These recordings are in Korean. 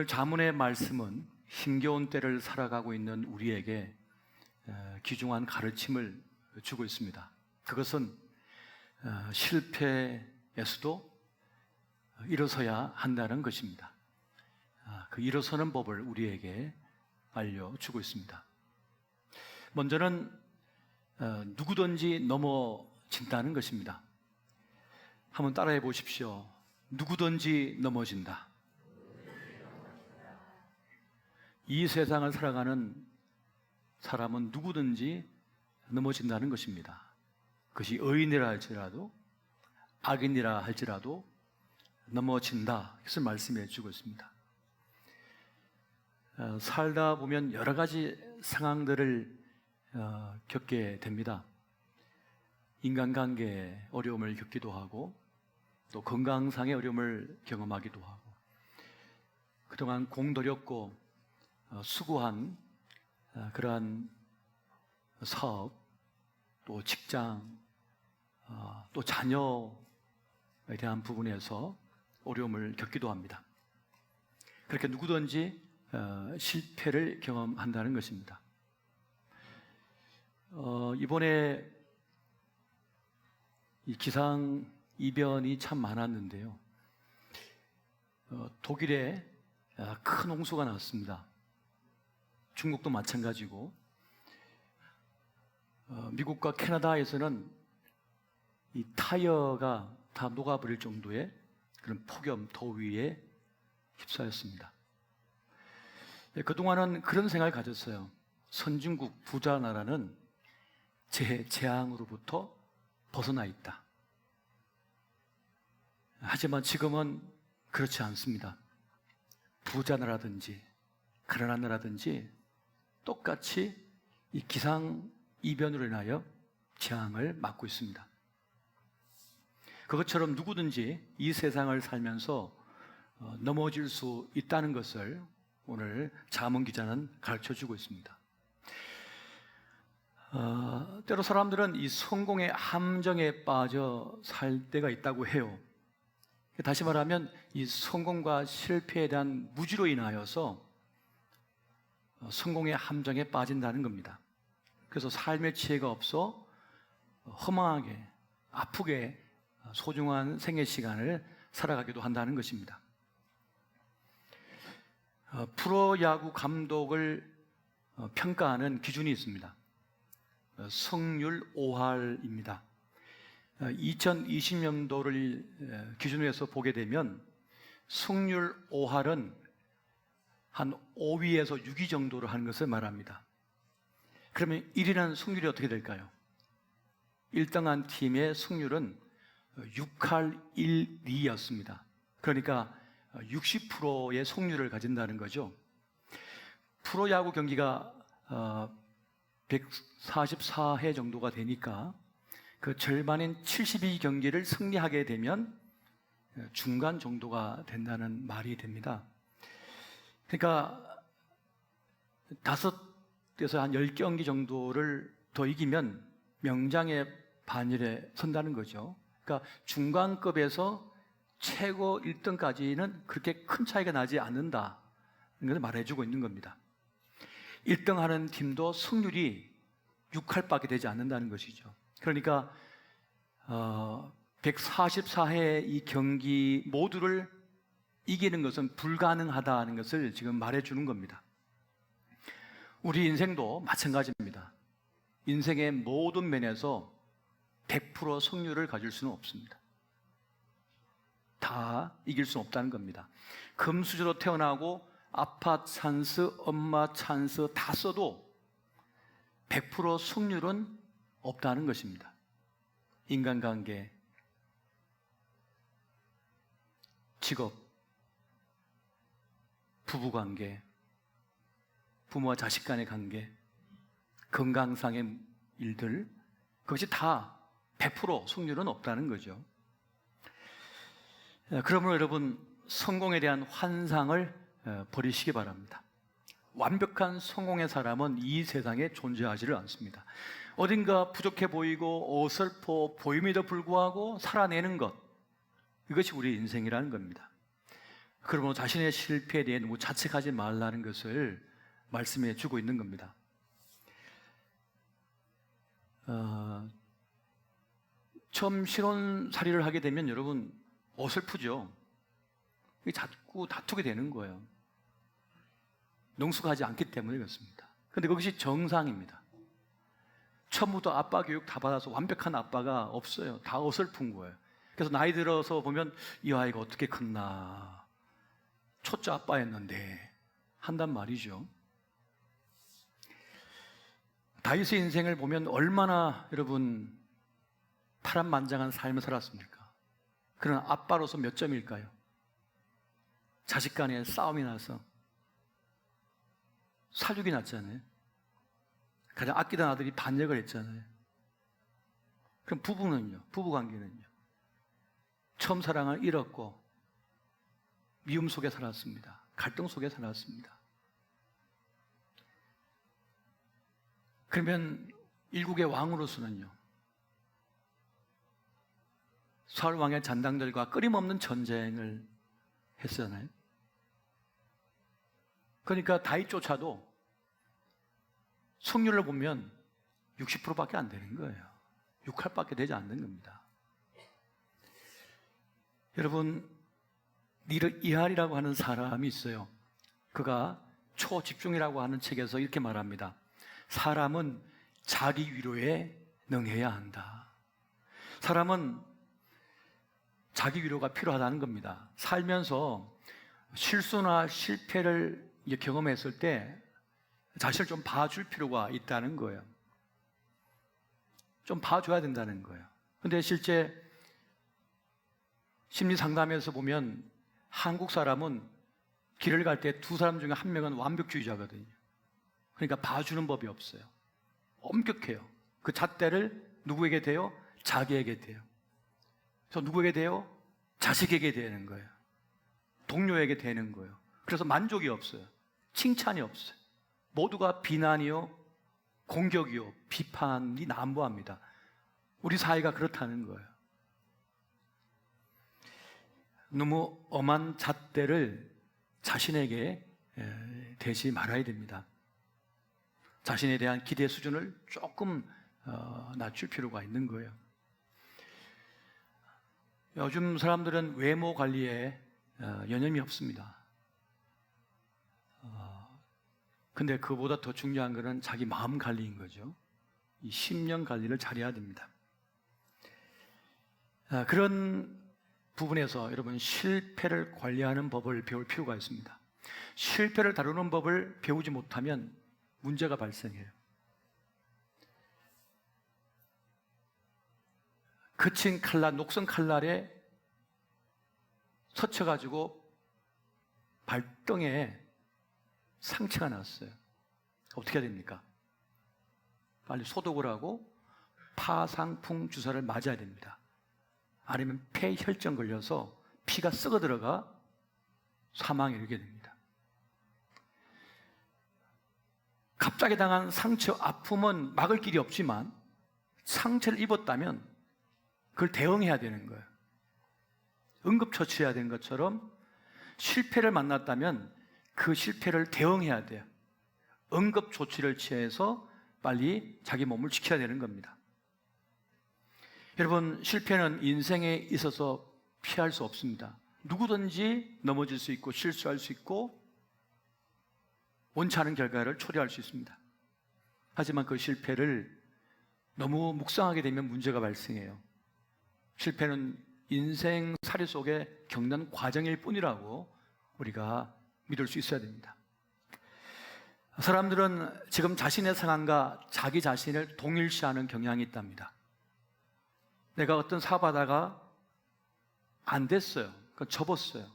오늘 잠언의 말씀은 힘겨운 때를 살아가고 있는 우리에게 귀중한 가르침을 주고 있습니다. 그것은 실패에서도 일어서야 한다는 것입니다. 그 일어서는 법을 우리에게 알려주고 있습니다. 먼저는 누구든지 넘어진다는 것입니다. 한번 따라해 보십시오. 누구든지 넘어진다. 이 세상을 살아가는 사람은 누구든지 넘어진다는 것입니다. 그것이 의인이라 할지라도 악인이라 할지라도 넘어진다. 이것을 말씀해 주고 있습니다. 살다 보면 여러 가지 상황들을 겪게 됩니다. 인간관계에 어려움을 겪기도 하고 또 건강상의 어려움을 경험하기도 하고 그동안 공들였고 수고한 그러한 사업 또 직장 또 자녀에 대한 부분에서 어려움을 겪기도 합니다. 그렇게 누구든지 실패를 경험한다는 것입니다. 이번에 이 기상 이변이 참 많았는데요. 독일에 큰 홍수가 났습니다. 중국도 마찬가지고 미국과 캐나다에서는 이 타이어가 다 녹아버릴 정도의 그런 폭염, 더위에 휩싸였습니다. 그동안은 그런 생각을 가졌어요. 선진국 부자 나라는 재앙으로부터 벗어나 있다. 하지만 지금은 그렇지 않습니다. 부자 나라든지 가난한 나라든지 똑같이 이 기상 이변으로 인하여 재앙을 맞고 있습니다. 그것처럼 누구든지 이 세상을 살면서 넘어질 수 있다는 것을 오늘 잠언 기자는 가르쳐주고 있습니다. 때로 사람들은 이 성공의 함정에 빠져 살 때가 있다고 해요. 다시 말하면 이 성공과 실패에 대한 무지로 인하여서 성공의 함정에 빠진다는 겁니다. 그래서 삶의 지혜가 없어 허망하게 아프게 소중한 생애 시간을 살아가기도 한다는 것입니다. 프로야구 감독을 평가하는 기준이 있습니다. 승률 5할입니다. 2020년도를 기준으로 해서 보게 되면 승률 5할은 한 5위에서 6위 정도로 하는 것을 말합니다. 그러면 1위는 승률이 어떻게 될까요? 1등한 팀의 승률은 6할 1리였습니다. 그러니까 60%의 승률을 가진다는 거죠. 프로야구 경기가 144회 정도가 되니까 그 절반인 72경기를 승리하게 되면 중간 정도가 된다는 말이 됩니다. 그러니까 5에서 한 10경기 정도를 더 이기면 명장의 반열에 선다는 거죠. 그러니까 중간급에서 최고 1등까지는 그렇게 큰 차이가 나지 않는다. 이걸 말해주고 있는 겁니다. 1등 하는 팀도 승률이 6할밖에 되지 않는다는 것이죠. 그러니까 144회 이 경기 모두를 이기는 것은 불가능하다는 것을 지금 말해주는 겁니다. 우리 인생도 마찬가지입니다. 인생의 모든 면에서 100% 승률을 가질 수는 없습니다. 다 이길 수는 없다는 겁니다. 금수저로 태어나고 아빠 찬스, 엄마 찬스 다 써도 100% 승률은 없다는 것입니다. 인간관계, 직업, 부부관계, 부모와 자식 간의 관계, 건강상의 일들, 그것이 다 100% 승률은 없다는 거죠. 그러므로 여러분, 성공에 대한 환상을 버리시기 바랍니다. 완벽한 성공의 사람은 이 세상에 존재하지를 않습니다. 어딘가 부족해 보이고 어설퍼 보임에도 불구하고 살아내는 것, 이것이 우리 인생이라는 겁니다. 그러므로 자신의 실패에 대해 너무 자책하지 말라는 것을 말씀해 주고 있는 겁니다. 처음 신혼살이를 하게 되면 여러분 어설프죠. 자꾸 다투게 되는 거예요. 능숙하지 않기 때문에 그렇습니다. 그런데 그것이 정상입니다. 처음부터 아빠 교육 다 받아서 완벽한 아빠가 없어요. 다 어설픈 거예요. 그래서 나이 들어서 보면 이 아이가 어떻게 컸나, 초짜 아빠였는데 한단 말이죠. 다윗의 인생을 보면 얼마나 여러분 파란만장한 삶을 살았습니까? 그런 아빠로서 몇 점일까요? 자식 간에 싸움이 나서 사륙이 났잖아요. 가장 아끼던 아들이 반역을 했잖아요. 그럼 부부는요? 부부관계는요? 처음 사랑을 잃었고 미움 속에 살았습니다. 갈등 속에 살았습니다. 그러면 일국의 왕으로서는요, 사울 왕의 잔당들과 끊임없는 전쟁을 했잖아요. 그러니까 다윗조차도 승률을 보면 60%밖에 안 되는 거예요. 6할밖에 되지 않는 겁니다. 여러분, 이할이라고 하는 사람이 있어요. 그가 초집중이라고 하는 책에서 이렇게 말합니다. 사람은 자기 위로에 능해야 한다. 사람은 자기 위로가 필요하다는 겁니다. 살면서 실수나 실패를 경험했을 때 자신을 좀 봐줄 필요가 있다는 거예요. 좀 봐줘야 된다는 거예요. 근데 실제 심리 상담에서 보면 한국 사람은 길을 갈 때 두 사람 중에 한 명은 완벽주의자거든요. 그러니까 봐주는 법이 없어요. 엄격해요. 그 잣대를 누구에게 대요? 자기에게 대요. 그래서 누구에게 대요? 자식에게 대는 거예요. 동료에게 대는 거예요. 그래서 만족이 없어요. 칭찬이 없어요. 모두가 비난이요, 공격이요, 비판이 난무합니다. 우리 사회가 그렇다는 거예요. 너무 엄한 잣대를 자신에게 대지 말아야 됩니다. 자신에 대한 기대 수준을 조금 낮출 필요가 있는 거예요. 요즘 사람들은 외모 관리에 여념이 없습니다. 근데 그보다 더 중요한 것은 자기 마음 관리인 거죠. 이 심령 관리를 잘해야 됩니다. 그런 부분에서 여러분 실패를 관리하는 법을 배울 필요가 있습니다. 실패를 다루는 법을 배우지 못하면 문제가 발생해요. 거친 칼날, 녹슨 칼날에 서쳐가지고 발등에 상처가 났어요. 어떻게 해야 됩니까? 빨리 소독을 하고 파상풍 주사를 맞아야 됩니다. 아니면 폐혈증 걸려서 피가 썩어 들어가 사망에 이르게 됩니다. 갑자기 당한 상처, 아픔은 막을 길이 없지만 상처를 입었다면 그걸 대응해야 되는 거예요. 응급처치해야 되는 것처럼 실패를 만났다면 그 실패를 대응해야 돼요. 응급조치를 취해서 빨리 자기 몸을 지켜야 되는 겁니다. 여러분, 실패는 인생에 있어서 피할 수 없습니다. 누구든지 넘어질 수 있고 실수할 수 있고 원치 않은 결과를 초래할 수 있습니다. 하지만 그 실패를 너무 묵상하게 되면 문제가 발생해요. 실패는 인생살이 속에 겪는 과정일 뿐이라고 우리가 믿을 수 있어야 됩니다. 사람들은 지금 자신의 상황과 자기 자신을 동일시하는 경향이 있답니다. 내가 어떤 사업하다가 안 됐어요. 그건 접었어요.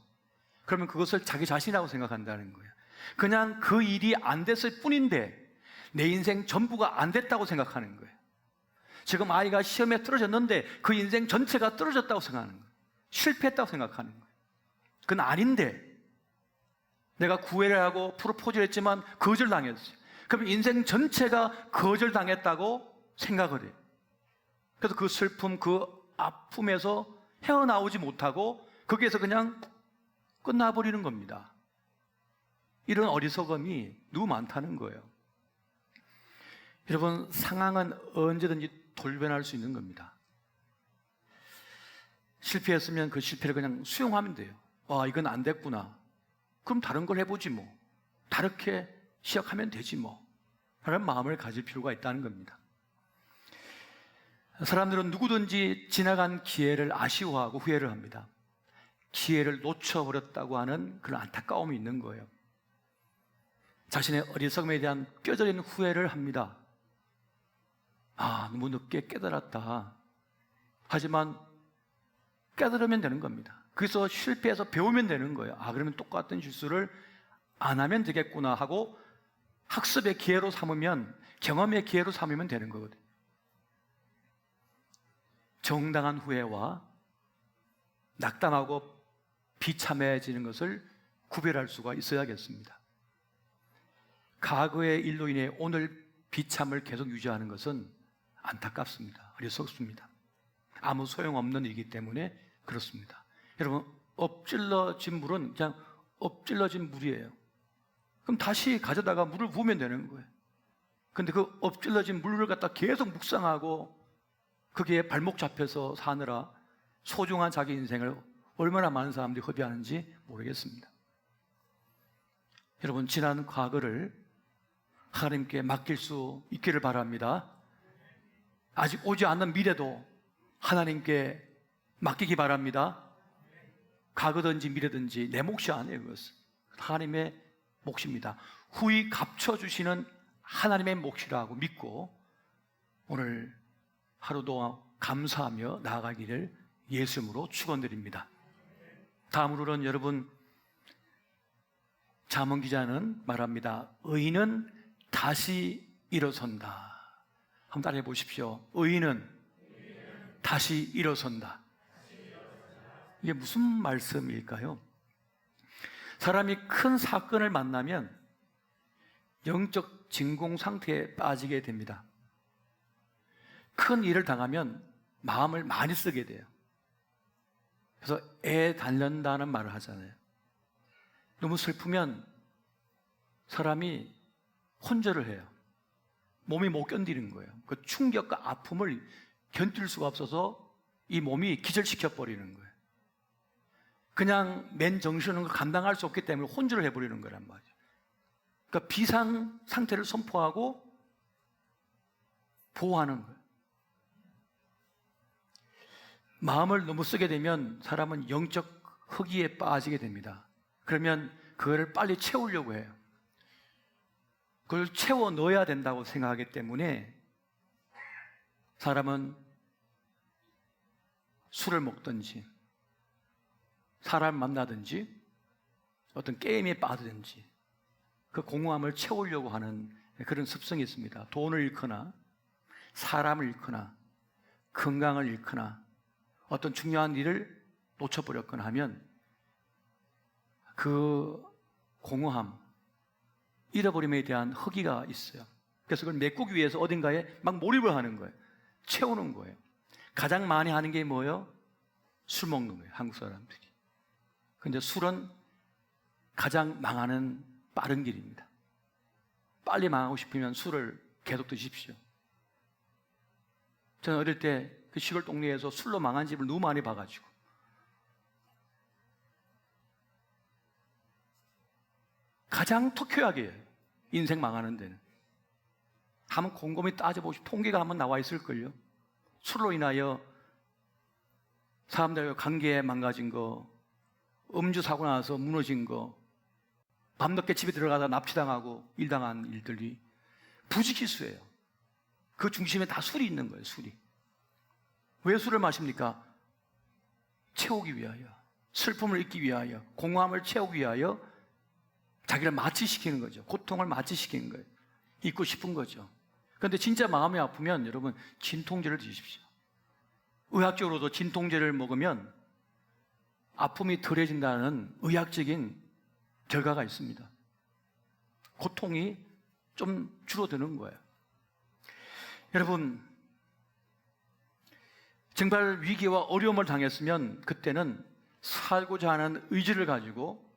그러면 그것을 자기 자신이라고 생각한다는 거예요. 그냥 그 일이 안 됐을 뿐인데 내 인생 전부가 안 됐다고 생각하는 거예요. 지금 아이가 시험에 떨어졌는데 그 인생 전체가 떨어졌다고 생각하는 거예요. 실패했다고 생각하는 거예요. 그건 아닌데 내가 구애를 하고 프로포즈를 했지만 거절당했어요. 그럼 인생 전체가 거절당했다고 생각을 해요. 그래서 그 슬픔, 그 아픔에서 헤어나오지 못하고 거기에서 그냥 끝나버리는 겁니다. 이런 어리석음이 너무 많다는 거예요. 여러분, 상황은 언제든지 돌변할 수 있는 겁니다. 실패했으면 그 실패를 그냥 수용하면 돼요. 와, 이건 안 됐구나. 그럼 다른 걸 해보지 뭐. 다르게 시작하면 되지 뭐. 라는 마음을 가질 필요가 있다는 겁니다. 사람들은 누구든지 지나간 기회를 아쉬워하고 후회를 합니다. 기회를 놓쳐버렸다고 하는 그런 안타까움이 있는 거예요. 자신의 어리석음에 대한 뼈저린 후회를 합니다. 아, 너무 늦게 깨달았다. 하지만 깨달으면 되는 겁니다. 그래서 실패해서 배우면 되는 거예요. 아, 그러면 똑같은 실수를 안 하면 되겠구나 하고 학습의 기회로 삼으면, 경험의 기회로 삼으면 되는 거거든요. 정당한 후회와 낙담하고 비참해지는 것을 구별할 수가 있어야겠습니다. 과거의 일로 인해 오늘 비참을 계속 유지하는 것은 안타깝습니다. 어리석습니다. 아무 소용없는 일이기 때문에 그렇습니다. 여러분, 엎질러진 물은 그냥 엎질러진 물이에요. 그럼 다시 가져다가 물을 부으면 되는 거예요. 근데 그 엎질러진 물을 갖다 계속 묵상하고 거기에 발목 잡혀서 사느라 소중한 자기 인생을 얼마나 많은 사람들이 허비하는지 모르겠습니다. 여러분, 지난 과거를 하나님께 맡길 수 있기를 바랍니다. 아직 오지 않는 미래도 하나님께 맡기기 바랍니다. 과거든지 미래든지 내 몫이 아니에요. 그것은 하나님의 몫입니다. 후히 갚쳐주시는 하나님의 몫이라고 믿고 오늘 하루도 감사하며 나아가기를 예수 이름으로 축원드립니다. 다음으로는 여러분, 잠언 기자는 말합니다. 의인은 다시 일어선다. 한번 따라해 보십시오. 의인은 다시 일어선다. 이게 무슨 말씀일까요? 사람이 큰 사건을 만나면 영적 진공 상태에 빠지게 됩니다. 큰 일을 당하면 마음을 많이 쓰게 돼요. 그래서 애 달는다는 말을 하잖아요. 너무 슬프면 사람이 혼절을 해요. 몸이 못 견디는 거예요. 그 충격과 아픔을 견딜 수가 없어서 이 몸이 기절시켜버리는 거예요. 그냥 맨 정신은 감당할 수 없기 때문에 혼절을 해버리는 거란 말이죠. 그러니까 비상 상태를 선포하고 보호하는 거예요. 마음을 너무 쓰게 되면 사람은 영적 허기에 빠지게 됩니다. 그러면 그거를 빨리 채우려고 해요. 그걸 채워 넣어야 된다고 생각하기 때문에 사람은 술을 먹든지 사람을 만나든지 어떤 게임에 빠지든지 그 공허함을 채우려고 하는 그런 습성이 있습니다. 돈을 잃거나 사람을 잃거나 건강을 잃거나 어떤 중요한 일을 놓쳐버렸거나 하면 그 공허함, 잃어버림에 대한 허기가 있어요. 그래서 그걸 메꾸기 위해서 어딘가에 막 몰입을 하는 거예요. 채우는 거예요. 가장 많이 하는 게 뭐예요? 술 먹는 거예요. 한국 사람들이. 근데 술은 가장 망하는 빠른 길입니다. 빨리 망하고 싶으면 술을 계속 드십시오. 저는 어릴 때 그 시골 동네에서 술로 망한 집을 너무 많이 봐가지고 가장 터키하게 인생 망하는 데는 한번 곰곰이 따져보시면 통계가 한번 나와 있을걸요. 술로 인하여 사람들과 관계 망가진 거, 음주 사고 나서 무너진 거, 밤늦게 집에 들어가다 납치당하고 일당한 일들이 부지기수예요. 그 중심에 다 술이 있는 거예요. 술이. 왜 술을 마십니까? 채우기 위하여, 슬픔을 잊기 위하여, 공허함을 채우기 위하여 자기를 마취시키는 거죠. 고통을 마취시키는 거예요. 잊고 싶은 거죠. 그런데 진짜 마음이 아프면 여러분 진통제를 드십시오. 의학적으로도 진통제를 먹으면 아픔이 덜해진다는 의학적인 결과가 있습니다. 고통이 좀 줄어드는 거예요. 여러분, 정말 위기와 어려움을 당했으면 그때는 살고자 하는 의지를 가지고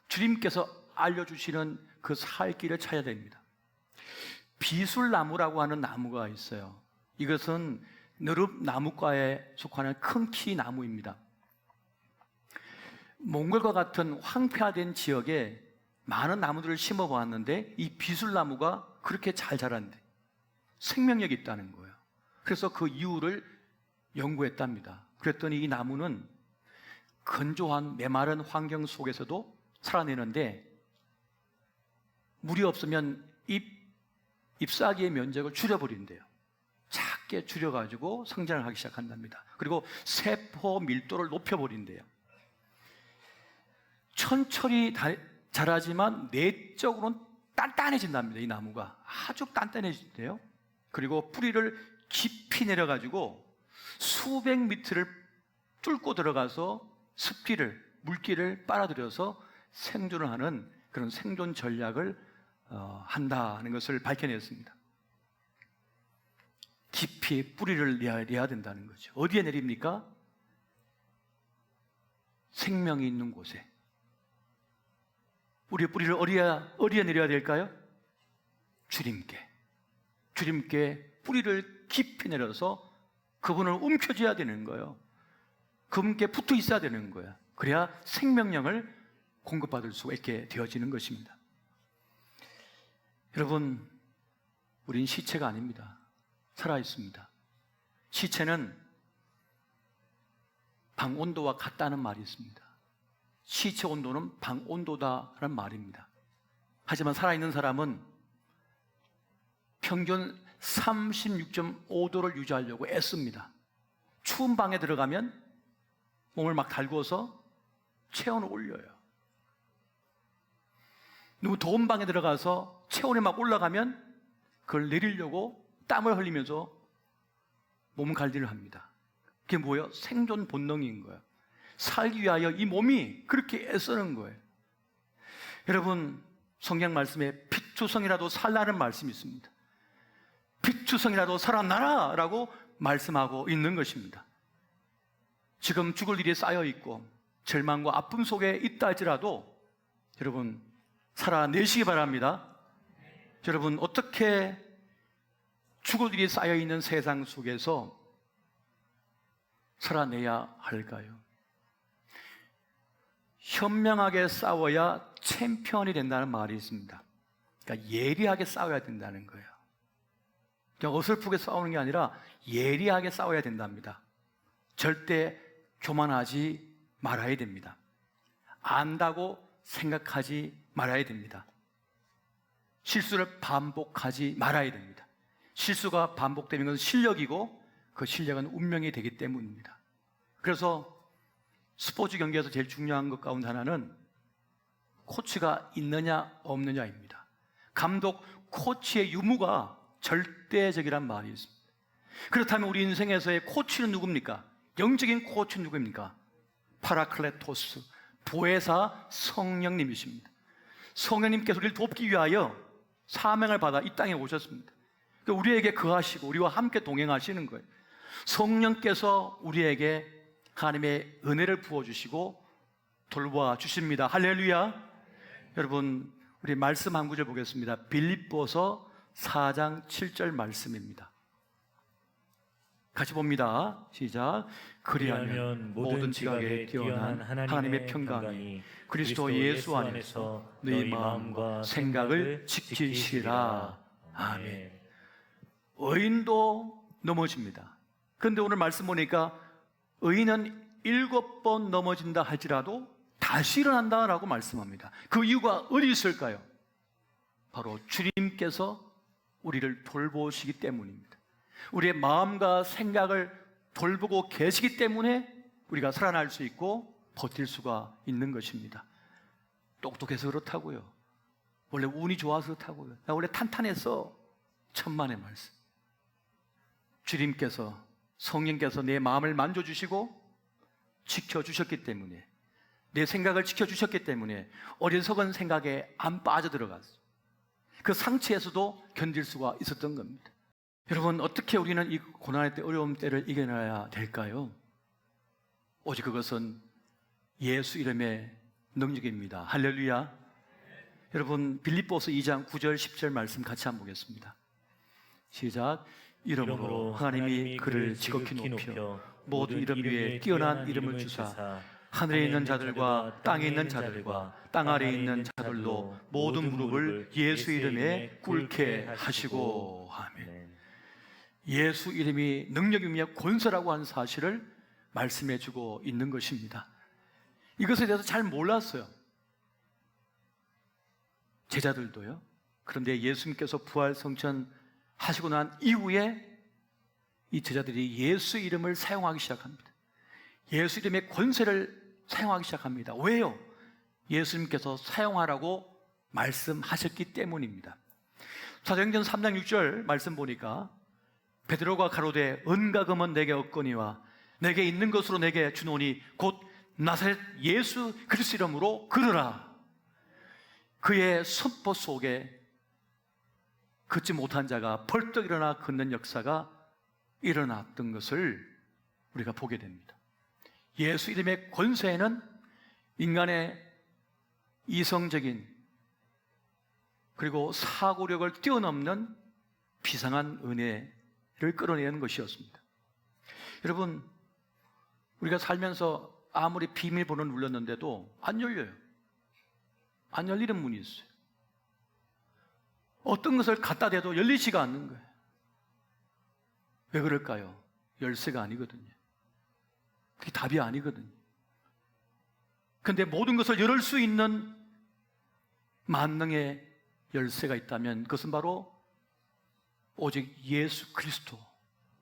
주님께서 알려주시는 그 살 길을 찾아야 됩니다. 비술나무라고 하는 나무가 있어요. 이것은 느릅나무과에 속하는 큰 키 나무입니다. 몽골과 같은 황폐화된 지역에 많은 나무들을 심어 보았는데 이 비술나무가 그렇게 잘 자란대. 생명력이 있다는 거예요. 그래서 그 이유를 연구했답니다. 그랬더니 이 나무는 건조한 메마른 환경 속에서도 살아내는데 물이 없으면 잎사귀의 면적을 줄여버린대요. 작게 줄여가지고 성장을 하기 시작한답니다. 그리고 세포 밀도를 높여버린대요. 천천히 자라지만 내적으로는 단단해진답니다. 이 나무가 아주 단단해진대요. 그리고 뿌리를 깊이 내려가지고 수백 미터를 뚫고 들어가서 습기를, 물기를 빨아들여서 생존을 하는 그런 생존 전략을 한다는 것을 밝혀냈습니다. 깊이 뿌리를 내야 된다는 거죠. 어디에 내립니까? 생명이 있는 곳에. 우리의 뿌리를 어디에 내려야 될까요? 주님께 뿌리를 깊이 내려서 그분을 움켜쥐어야 되는 거예요. 그분께 붙어 있어야 되는 거예요. 그래야 생명력을 공급받을 수가 있게 되어지는 것입니다. 여러분, 우린 시체가 아닙니다. 살아있습니다. 시체는 방 온도와 같다는 말이 있습니다. 시체 온도는 방 온도다라는 말입니다. 하지만 살아있는 사람은 평균 36.5도를 유지하려고 애씁니다. 추운 방에 들어가면 몸을 막 달구어서 체온을 올려요. 너무 더운 방에 들어가서 체온이 막 올라가면 그걸 내리려고 땀을 흘리면서 몸 관리를 합니다. 그게 뭐예요? 생존 본능인 거예요. 살기 위하여 이 몸이 그렇게 애쓰는 거예요. 여러분, 성경 말씀에 피투성이라도 살라는 말씀이 있습니다. 피투성이라도 살아나라 라고 말씀하고 있는 것입니다. 지금 죽을 일이 쌓여 있고 절망과 아픔 속에 있다 할지라도 여러분 살아내시기 바랍니다. 여러분, 어떻게 죽을 일이 쌓여 있는 세상 속에서 살아내야 할까요? 현명하게 싸워야 챔피언이 된다는 말이 있습니다. 그러니까 예리하게 싸워야 된다는 거예요. 그냥 어설프게 싸우는 게 아니라 예리하게 싸워야 된답니다. 절대 교만하지 말아야 됩니다. 안다고 생각하지 말아야 됩니다. 실수를 반복하지 말아야 됩니다. 실수가 반복되는 것은 실력이고 그 실력은 운명이 되기 때문입니다. 그래서 스포츠 경기에서 제일 중요한 것 가운데 하나는 코치가 있느냐 없느냐입니다. 감독, 코치의 유무가 절대적이란 말이 있습니다. 그렇다면 우리 인생에서의 코치는 누굽니까? 영적인 코치는 누구입니까? 파라클레토스, 보혜사 성령님이십니다. 성령님께서 우리를 돕기 위하여 사명을 받아 이 땅에 오셨습니다. 우리에게 거하시고 우리와 함께 동행하시는 거예요. 성령께서 우리에게 하나님의 은혜를 부어주시고 돌보아 주십니다. 할렐루야. 여러분, 우리 말씀 한 구절 보겠습니다. 빌립보서 4장 7절 말씀입니다. 같이 봅니다. 시작. 그리하면 모든 지각에 뛰어난 하나님의 평강이 그리스도 예수 안에서 너희 마음과 생각을 지키시라. 아멘. 의인도 넘어집니다. 그런데 오늘 말씀 보니까 의인은 7번 넘어진다 할지라도 다시 일어난다라고 말씀합니다. 그 이유가 어디 있을까요? 바로 주님께서 우리를 돌보시기 때문입니다. 우리의 마음과 생각을 돌보고 계시기 때문에 우리가 살아날 수 있고 버틸 수가 있는 것입니다. 똑똑해서 그렇다고요. 원래 운이 좋아서 그렇다고요. 나 원래 탄탄해서. 천만의 말씀. 주님께서, 성령께서 내 마음을 만져주시고 지켜주셨기 때문에, 내 생각을 지켜주셨기 때문에 어리석은 생각에 안 빠져들어갔어요. 그 상처에서도 견딜 수가 있었던 겁니다. 여러분, 어떻게 우리는 이 고난의 때, 어려움 때를 이겨내야 될까요? 오직 그것은 예수 이름의 능력입니다. 할렐루야. 여러분, 빌립보서 2장 9절 10절 말씀 같이 한번 보겠습니다. 시작. 이름으로 하나님이 그를 지극히 높여 모든 이름 위에 뛰어난 이름을 주사 하늘에 있는 자들과 땅에 있는 자들과 땅 아래에 있는 자들로 모든 무릎을 예수 이름에 꿇게 하시고. 아멘. 예수 이름이 능력이며 권세라고 하는 사실을 말씀해 주고 있는 것입니다. 이것에 대해서 잘 몰랐어요, 제자들도요. 그런데 예수님께서 부활 성천하시고 난 이후에 이 제자들이 예수 이름을 사용하기 시작합니다. 예수 이름의 권세를 사용하기 시작합니다. 왜요? 예수님께서 사용하라고 말씀하셨기 때문입니다. 사도행전 3장 6절 말씀 보니까 베드로가 가로되 은과 금은 내게 없거니와 내게 있는 것으로 내게 주노니 곧 나사렛 예수 그리스도 이름으로 걸으라. 그의 선포 속에 걷지 못한 자가 벌떡 일어나 걷는 역사가 일어났던 것을 우리가 보게 됩니다. 예수 이름의 권세에는 인간의 이성적인 그리고 사고력을 뛰어넘는 비상한 은혜를 끌어내는 것이었습니다. 여러분, 우리가 살면서 아무리 비밀번호를 눌렀는데도 안 열려요. 안 열리는 문이 있어요. 어떤 것을 갖다 대도 열리지가 않는 거예요. 왜 그럴까요? 열쇠가 아니거든요. 그게 답이 아니거든요. 그런데 모든 것을 열을 수 있는 만능의 열쇠가 있다면 그것은 바로 오직 예수 그리스도,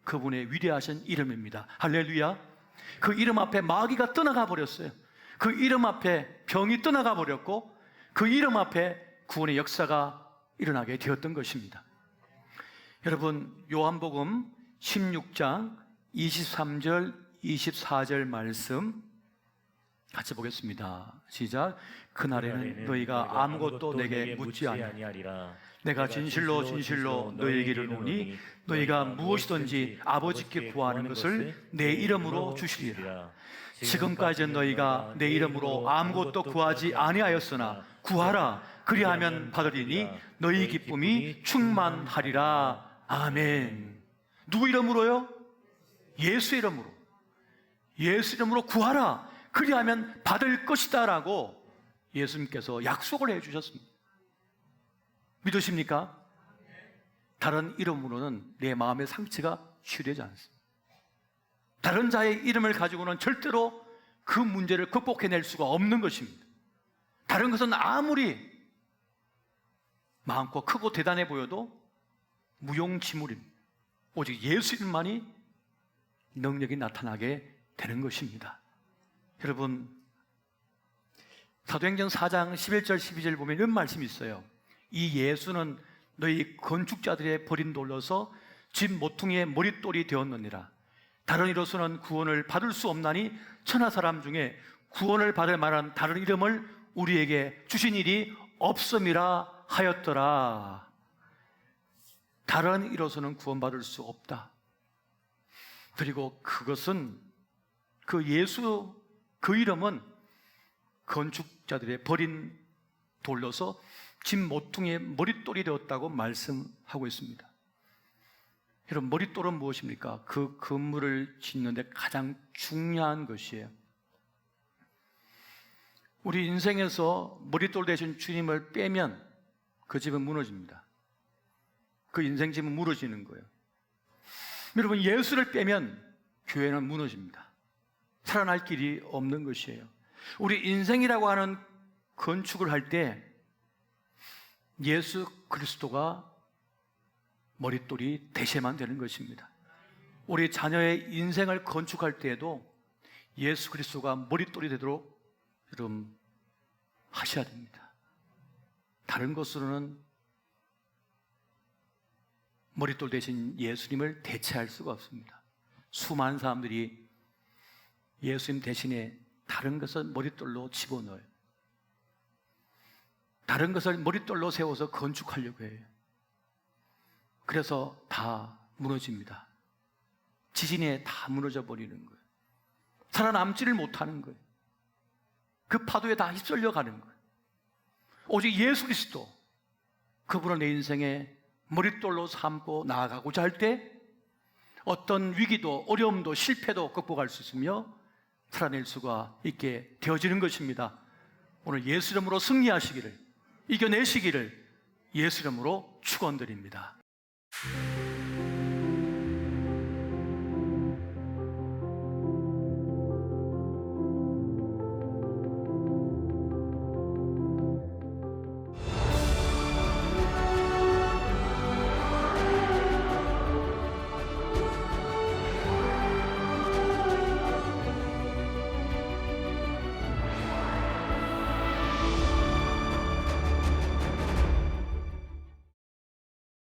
그분의 위대하신 이름입니다. 할렐루야. 그 이름 앞에 마귀가 떠나가 버렸어요. 그 이름 앞에 병이 떠나가 버렸고 그 이름 앞에 구원의 역사가 일어나게 되었던 것입니다. 여러분, 요한복음 16장 23절 24절 말씀 같이 보겠습니다. 시작. 그날에는 너희가 아무것도 내게 묻지 아니하리라. 내가 진실로 진실로 너희에게 이르노니 너희가 무엇이든지 아버지께 구하는 것을 내 이름으로 주시리라. 지금까지 너희가 내 이름으로 아무것도 구하지 아니하였으나 구하라. 그리하면 받으리니 너희 기쁨이 충만하리라. 아멘. 누구 이름으로요? 예수 이름으로. 예수 이름으로 구하라. 그리하면 받을 것이다 라고 예수님께서 약속을 해주셨습니다. 믿으십니까? 다른 이름으로는 내 마음의 상처가 치유되지 않습니다. 다른 자의 이름을 가지고는 절대로 그 문제를 극복해낼 수가 없는 것입니다. 다른 것은 아무리 많고 크고 대단해 보여도 무용지물입니다. 오직 예수 이름만이 능력이 나타나게 되는 것입니다. 여러분, 사도행전 4장 11절 12절 보면 이런 말씀이 있어요. 이 예수는 너희 건축자들의 버린 돌로서 집 모퉁이의 머릿돌이 되었느니라. 다른 이로서는 구원을 받을 수 없나니 천하 사람 중에 구원을 받을 만한 다른 이름을 우리에게 주신 일이 없음이라 하였더라. 다른 이로서는 구원받을 수 없다. 그리고 그것은 그 예수, 그 이름은 건축자들의 버린 돌로서 집 모퉁이의 머릿돌이 되었다고 말씀하고 있습니다. 여러분, 머릿돌은 무엇입니까? 그 건물을 짓는데 가장 중요한 것이에요. 우리 인생에서 머릿돌 대신 주님을 빼면 그 집은 무너집니다. 그 인생집은 무너지는 거예요. 여러분, 예수를 빼면 교회는 무너집니다. 살아날 길이 없는 것이에요. 우리 인생이라고 하는 건축을 할 때 예수 그리스도가 머릿돌이 되셔야만 되는 것입니다. 우리 자녀의 인생을 건축할 때에도 예수 그리스도가 머릿돌이 되도록 여러분 하셔야 됩니다. 다른 것으로는 머릿돌 대신 예수님을 대체할 수가 없습니다. 수많은 사람들이 예수님 대신에 다른 것을 머릿돌로 집어넣어요. 다른 것을 머릿돌로 세워서 건축하려고 해요. 그래서 다 무너집니다. 지진에 다 무너져 버리는 거예요. 살아남지를 못하는 거예요. 그 파도에 다 휩쓸려 가는 거예요. 오직 예수 그리스도, 그분을 내 인생의 머릿돌로 삼고 나아가고자 할 때 어떤 위기도 어려움도 실패도 극복할 수 있으며 살아낼 수가 있게 되어지는 것입니다. 오늘 예수 이름으로 승리하시기를, 이겨내시기를 예수 이름으로 축원드립니다.